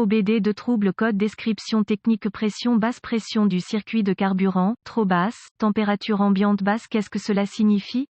OBD de trouble code description technique pression basse pression du circuit de carburant, trop basse, température ambiante basse. Qu'est-ce que cela signifie?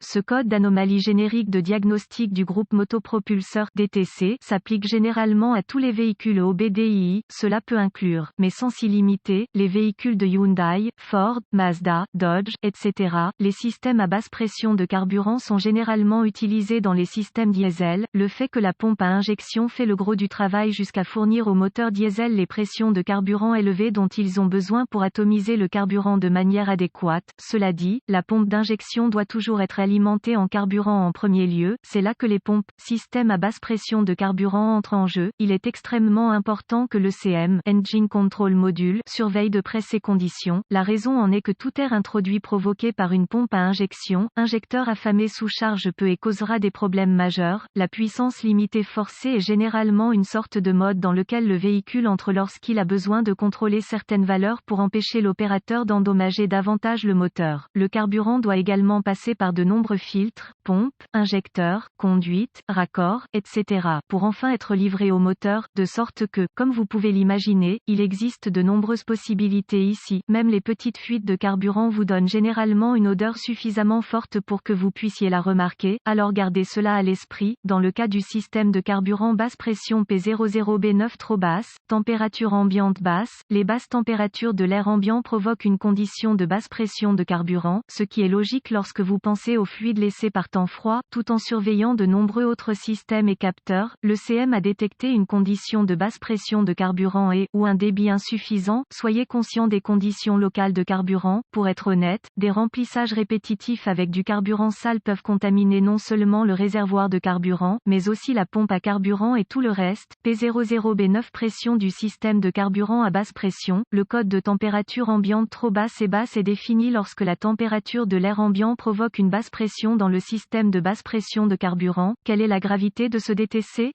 Ce code d'anomalie générique de diagnostic du groupe motopropulseur DTC s'applique généralement à tous les véhicules OBDII, cela peut inclure, mais sans s'y limiter, les véhicules de Hyundai, Ford, Mazda, Dodge, etc. Les systèmes à basse pression de carburant sont généralement utilisés dans les systèmes diesel, le fait que la pompe à injection fait le gros du travail jusqu'à fournir au moteur diesel les pressions de carburant élevées dont ils ont besoin pour atomiser le carburant de manière adéquate. Cela dit, la pompe d'injection doit toujours être alimenté en carburant en premier lieu, c'est là que les pompes, systèmes à basse pression de carburant entrent en jeu. Il est extrêmement important que le CM, Engine Control Module, surveille de près ces conditions. La raison en est que tout air introduit provoqué par une pompe à injection, injecteur affamé sous charge peut et causera des problèmes majeurs. La puissance limitée forcée est généralement une sorte de mode dans lequel le véhicule entre lorsqu'il a besoin de contrôler certaines valeurs pour empêcher l'opérateur d'endommager davantage le moteur. Le carburant doit également passer par de nombreux filtres, pompes, injecteurs, conduites, raccords, etc. pour enfin être livré au moteur, de sorte que, comme vous pouvez l'imaginer, il existe de nombreuses possibilités ici. Même les petites fuites de carburant vous donnent généralement une odeur suffisamment forte pour que vous puissiez la remarquer, alors gardez cela à l'esprit. Dans le cas du système de carburant basse pression P00B9 trop basse, température ambiante basse, les basses températures de l'air ambiant provoquent une condition de basse pression de carburant, ce qui est logique lorsque vous pensez au fluide laissé par temps froid, tout en surveillant de nombreux autres systèmes et capteurs. Le CM a détecté une condition de basse pression de carburant et, ou un débit insuffisant. Soyez conscient des conditions locales de carburant. Pour être honnête, des remplissages répétitifs avec du carburant sale peuvent contaminer non seulement le réservoir de carburant, mais aussi la pompe à carburant et tout le reste. P00B9 pression du système de carburant à basse pression. Le code de température ambiante trop basse est défini lorsque la température de l'air ambiant provoque une basse pression dans le système de basse pression de carburant. Quelle est la gravité de ce DTC?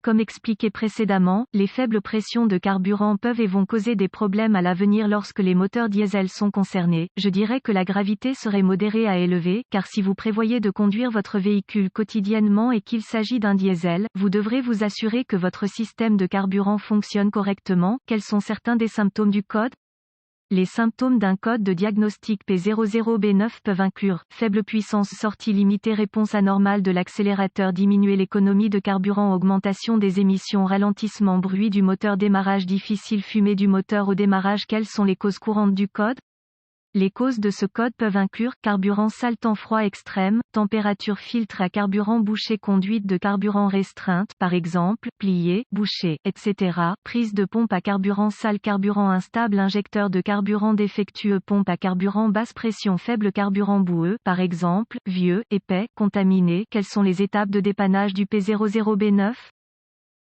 Comme expliqué précédemment, les faibles pressions de carburant peuvent et vont causer des problèmes à l'avenir lorsque les moteurs diesel sont concernés. Je dirais que la gravité serait modérée à élevée, car si vous prévoyez de conduire votre véhicule quotidiennement et qu'il s'agit d'un diesel, vous devrez vous assurer que votre système de carburant fonctionne correctement. Quels sont certains des symptômes du code? Les symptômes d'un code de diagnostic P00B9 peuvent inclure faible puissance sortie limitée, réponse anormale de l'accélérateur, diminuer l'économie de carburant, augmentation des émissions, ralentissement, bruit du moteur, démarrage difficile, fumée du moteur au démarrage. Quelles sont les causes courantes du code? Les causes de ce code peuvent inclure carburant sale, temps froid extrême, température, filtre à carburant bouché, conduite de carburant restreinte, par exemple, plié, bouché, etc. Prise de pompe à carburant sale, carburant instable, injecteur de carburant défectueux, pompe à carburant basse pression faible, carburant boueux, par exemple, vieux, épais, contaminé. Quelles sont les étapes de dépannage du P00B9?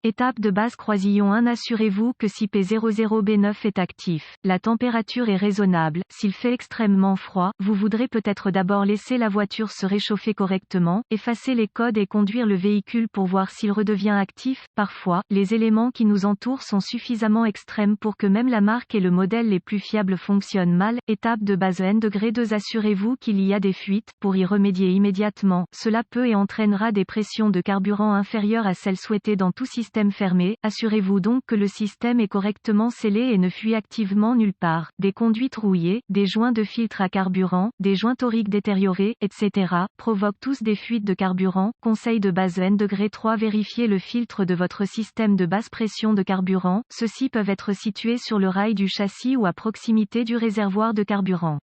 Étape de base croisillon 1. Assurez-vous que si P00B9 est actif, la température est raisonnable. S'il fait extrêmement froid, vous voudrez peut-être d'abord laisser la voiture se réchauffer correctement, effacer les codes et conduire le véhicule pour voir s'il redevient actif. Parfois, les éléments qui nous entourent sont suffisamment extrêmes pour que même la marque et le modèle les plus fiables fonctionnent mal. Étape de base N°2. Assurez-vous qu'il y a des fuites. Pour y remédier immédiatement, cela peut et entraînera des pressions de carburant inférieures à celles souhaitées dans tout système fermé. Assurez-vous donc que le système est correctement scellé et ne fuit activement nulle part. Des conduites rouillées, des joints de filtre à carburant, des joints toriques détériorés, etc. provoquent tous des fuites de carburant. Conseil de base N°3. Vérifiez le filtre de votre système de basse pression de carburant. Ceux-ci peuvent être situés sur le rail du châssis ou à proximité du réservoir de carburant.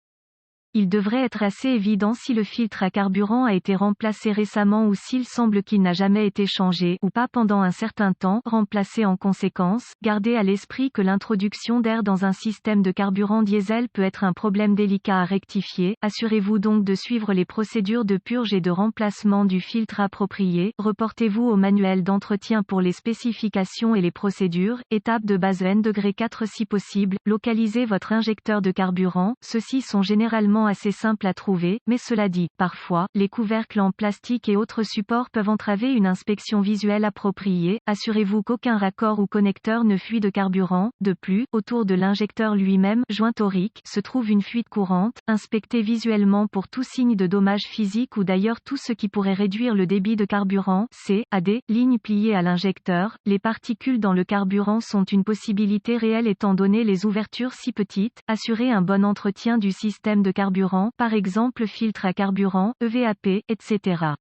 Il devrait être assez évident si le filtre à carburant a été remplacé récemment ou s'il semble qu'il n'a jamais été changé ou pas pendant un certain temps, remplacé en conséquence. Gardez à l'esprit que l'introduction d'air dans un système de carburant diesel peut être un problème délicat à rectifier. Assurez-vous donc de suivre les procédures de purge et de remplacement du filtre approprié. Reportez-vous au manuel d'entretien pour les spécifications et les procédures. Étape de base N°4 si possible. Localisez votre injecteur de carburant. Ceux-ci sont généralement généralement assez simple à trouver, mais cela dit, parfois, les couvercles en plastique et autres supports peuvent entraver une inspection visuelle appropriée. Assurez-vous qu'aucun raccord ou connecteur ne fuit de carburant. De plus, autour de l'injecteur lui-même, joint torique, se trouve une fuite courante. Inspectez visuellement pour tout signe de dommage physique ou d'ailleurs tout ce qui pourrait réduire le débit de carburant. C.A.D. Ligne pliée à l'injecteur. Les particules dans le carburant sont une possibilité réelle étant donné les ouvertures si petites. Assurez un bon entretien du système de carburant, par exemple filtre à carburant, EVAP, etc.